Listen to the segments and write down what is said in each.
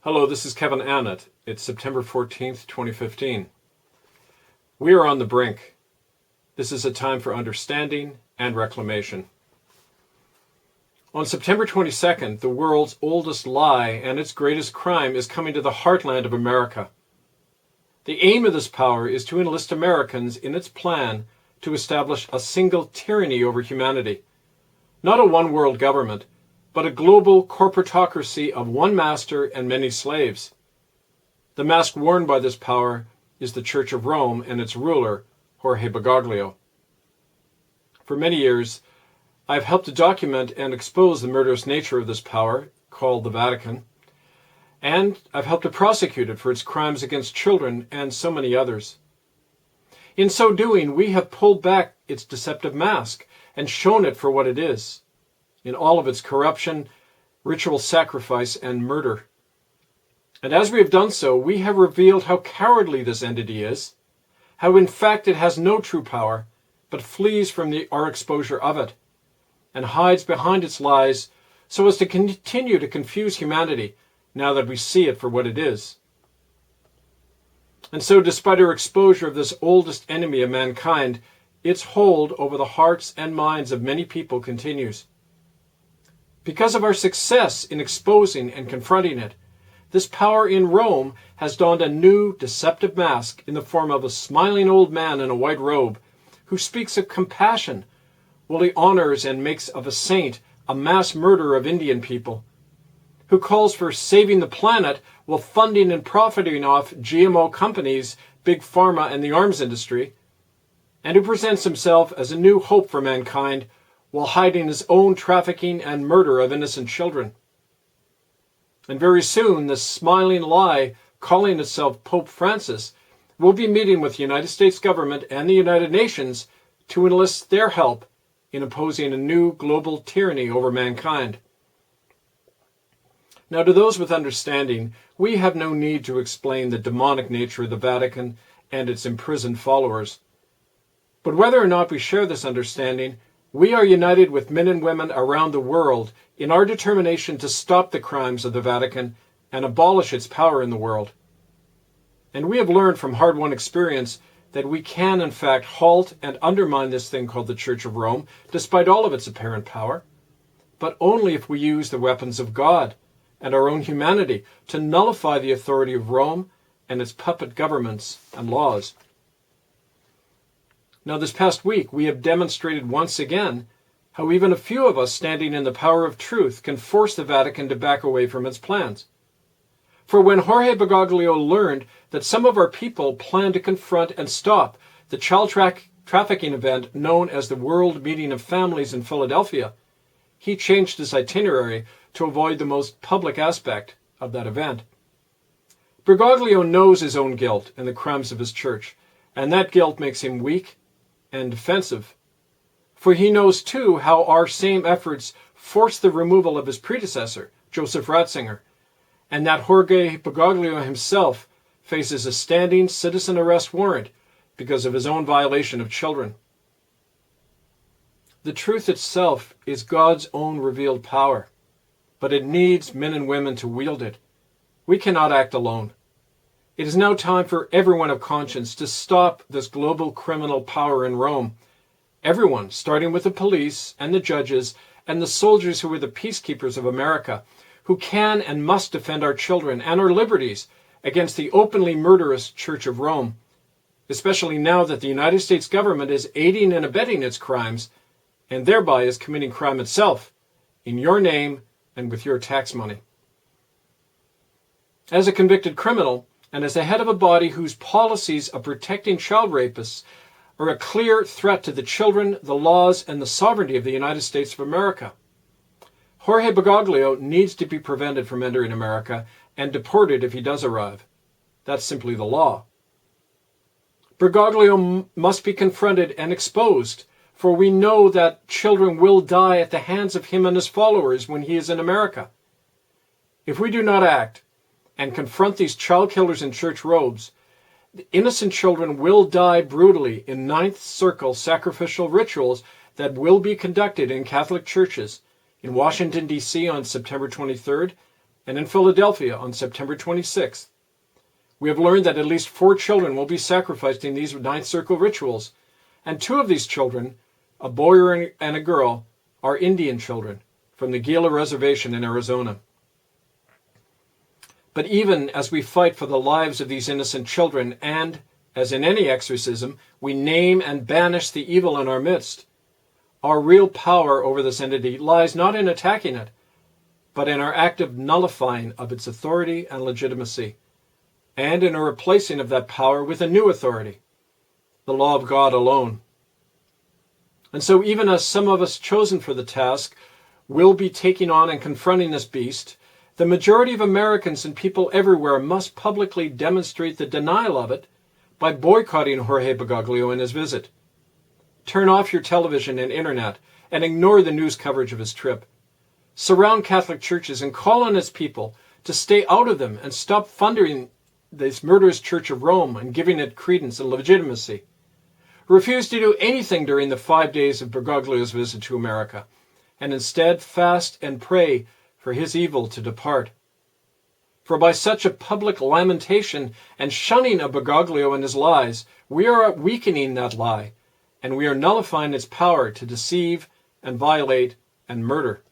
Hello, this is Kevin Annett. It's September 14th, 2015. We are on the brink. This is a time for understanding and reclamation. On September 22nd, the world's oldest lie and its greatest crime is coming to the heartland of America. The aim of this power is to enlist Americans in its plan to establish a single tyranny over humanity. Not a one-world government, but a global corporatocracy of one master and many slaves. The mask worn by this power is the Church of Rome and its ruler, Jorge Bergoglio. For many years, I've helped to document and expose the murderous nature of this power, called the Vatican, and I've helped to prosecute it for its crimes against children and so many others. In so doing, we have pulled back its deceptive mask and shown it for what it is, in all of its corruption, ritual sacrifice, and murder. And as we have done so, we have revealed how cowardly this entity is, how in fact it has no true power, but flees from our exposure of it, and hides behind its lies so as to continue to confuse humanity now that we see it for what it is. And so, despite our exposure of this oldest enemy of mankind, its hold over the hearts and minds of many people continues. Because of our success in exposing and confronting it, this power in Rome has donned a new deceptive mask in the form of a smiling old man in a white robe who speaks of compassion while he honors and makes of a saint a mass murderer of Indian people, who calls for saving the planet while funding and profiting off GMO companies, big pharma, and the arms industry, and who presents himself as a new hope for mankind while hiding his own trafficking and murder of innocent children. And very soon, this smiling lie, calling itself Pope Francis, will be meeting with the United States government and the United Nations to enlist their help in opposing a new global tyranny over mankind. Now, to those with understanding, we have no need to explain the demonic nature of the Vatican and its imprisoned followers. But whether or not we share this understanding, we are united with men and women around the world in our determination to stop the crimes of the Vatican and abolish its power in the world. And we have learned from hard-won experience that we can, in fact, halt and undermine this thing called the Church of Rome, despite all of its apparent power, but only if we use the weapons of God and our own humanity to nullify the authority of Rome and its puppet governments and laws. Now, this past week, we have demonstrated once again how even a few of us standing in the power of truth can force the Vatican to back away from its plans. For when Jorge Bergoglio learned that some of our people planned to confront and stop the child trafficking event known as the World Meeting of Families in Philadelphia, he changed his itinerary to avoid the most public aspect of that event. Bergoglio knows his own guilt and the crimes of his church, and that guilt makes him weak and defensive. For he knows too how our same efforts forced the removal of his predecessor, Joseph Ratzinger, and that Jorge Bergoglio himself faces a standing citizen arrest warrant because of his own violation of children. The truth itself is God's own revealed power, but it needs men and women to wield it. We cannot act alone. It is now time for everyone of conscience to stop this global criminal power in Rome. Everyone, starting with the police and the judges and the soldiers who are the peacekeepers of America, who can and must defend our children and our liberties against the openly murderous Church of Rome, especially now that the United States government is aiding and abetting its crimes and thereby is committing crime itself in your name and with your tax money. As a convicted criminal, and as the head of a body whose policies of protecting child rapists are a clear threat to the children, the laws, and the sovereignty of the United States of America, Jorge Bergoglio needs to be prevented from entering America and deported if he does arrive. That's simply the law. Bergoglio must be confronted and exposed, for we know that children will die at the hands of him and his followers when he is in America. If we do not act and confront these child killers in church robes, the innocent children will die brutally in ninth circle sacrificial rituals that will be conducted in Catholic churches in Washington, D.C. on September 23rd and in Philadelphia on September 26th. We have learned that at least 4 children will be sacrificed in these ninth circle rituals, and 2 of these children, a boy and a girl, are Indian children from the Gila Reservation in Arizona. But even as we fight for the lives of these innocent children, and as in any exorcism, we name and banish the evil in our midst, our real power over this entity lies not in attacking it, but in our active nullifying of its authority and legitimacy, and in a replacing of that power with a new authority, the law of God alone. And so even as some of us chosen for the task will be taking on and confronting this beast, the majority of Americans and people everywhere must publicly demonstrate the denial of it by boycotting Jorge Bergoglio and his visit. Turn off your television and internet and ignore the news coverage of his trip. Surround Catholic churches and call on its people to stay out of them and stop funding this murderous Church of Rome and giving it credence and legitimacy. Refuse to do anything during the 5 days of Bergoglio's visit to America, and instead fast and pray for his evil to depart. For by such a public lamentation and shunning of Bergoglio and his lies, we are weakening that lie, and we are nullifying its power to deceive and violate and murder.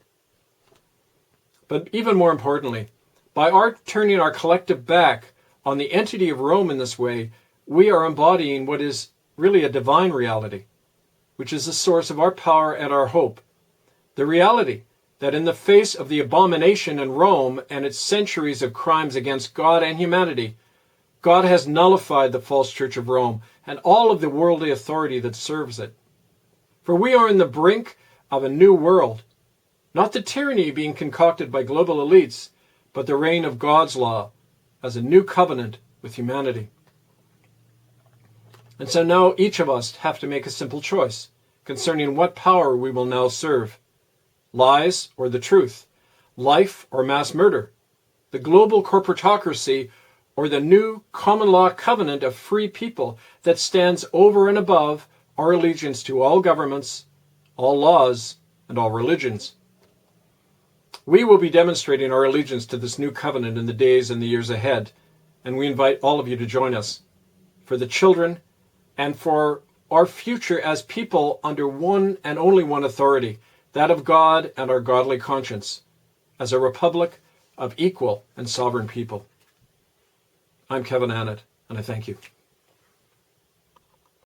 But even more importantly, by our turning our collective back on the entity of Rome in this way, we are embodying what is really a divine reality, which is the source of our power and our hope. The reality that in the face of the abomination in Rome and its centuries of crimes against God and humanity, God has nullified the false Church of Rome and all of the worldly authority that serves it. For we are in the brink of a new world, not the tyranny being concocted by global elites, but the reign of God's law as a new covenant with humanity. And so now each of us have to make a simple choice concerning what power we will now serve. Lies or the truth, life or mass murder, the global corporatocracy or the new common law covenant of free people that stands over and above our allegiance to all governments, all laws, and all religions. We will be demonstrating our allegiance to this new covenant in the days and the years ahead, and we invite all of you to join us for the children and for our future as people under one and only one authority, that of God and our godly conscience, as a republic of equal and sovereign people. I'm Kevin Annett, and I thank you.